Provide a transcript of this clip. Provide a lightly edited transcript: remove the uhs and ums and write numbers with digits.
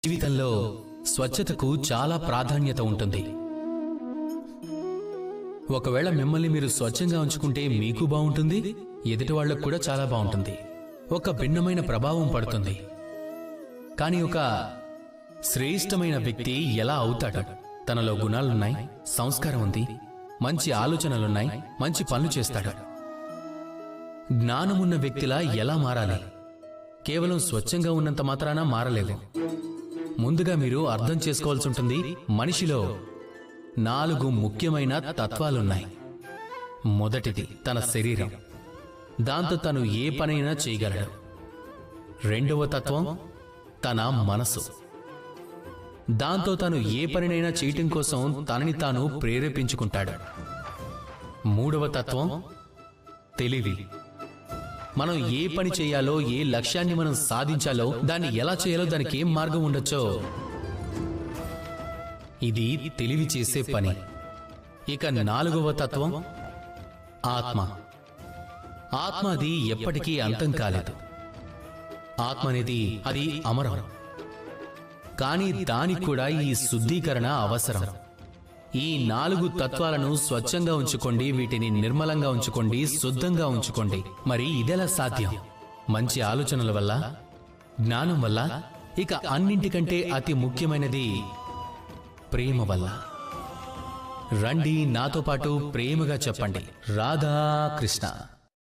జీవితంలో స్వచ్ఛతకు చాలా ప్రాధాన్యత ఉంటుంది. ఒకవేళ మిమ్మల్ని మీరు స్వచ్ఛంగా ఉంచుకుంటే మీకు బాగుంటుంది, ఎదుటి వాళ్లకు కూడా చాలా బాగుంటుంది. ఒక భిన్నమైన ప్రభావం పడుతుంది. కానీ ఒక శ్రేష్టమైన వ్యక్తి ఎలా అవుతాడు? తనలో గుణాలున్నాయి, సంస్కారం ఉంది, మంచి ఆలోచనలున్నాయి, మంచి పనులు చేస్తాడు. జ్ఞానమున్న వ్యక్తిలా ఎలా మారాలి? కేవలం స్వచ్ఛంగా ఉన్నంత మాత్రాన మారలేవు. ముందుగా మీరు అర్థం చేసుకోవాల్సి ఉంటుంది, మనిషిలో 4 ముఖ్యమైన తత్వాలున్నాయి. మొదటిది తన శరీరం. దాంతో తను ఏ పనైనా చేయగలడు. రెండవ తత్వం తన మనసు. దాంతో తను ఏ పనినైనా చేయటం కోసం తనని తాను ప్రేరేపించుకుంటాడు. మూడవ తత్వం తెలివి. మనం ఏ పని చేయాలో, ఏ లక్ష్యాన్ని మనం సాధించాలో, దాన్ని ఎలా చేయాలో, దానికి ఏం మార్గం ఉండొచ్చో, ఇది తెలివి చేసే పని. ఇక 4వ తత్వం ఆత్మ. ఆత్మ అది ఎప్పటికీ అంతం కాలేదు. ఆత్మ అనేది అది అమరం. కానీ దానికి కూడా ఈ శుద్ధీకరణ అవసరం. ఈ 4 తత్వాలను స్వచ్ఛంగా ఉంచుకోండి, వీటిని నిర్మలంగా ఉంచుకోండి, శుద్ధంగా ఉంచుకోండి. మరి ఇదెలా సాధ్యం? మంచి ఆలోచనల వల్ల, జ్ఞానం వల్ల, ఇక అన్నింటికంటే అతి ముఖ్యమైనది ప్రేమ వల్ల. రండి నాతో పాటు ప్రేమగా చెప్పండి, రాధా కృష్ణ.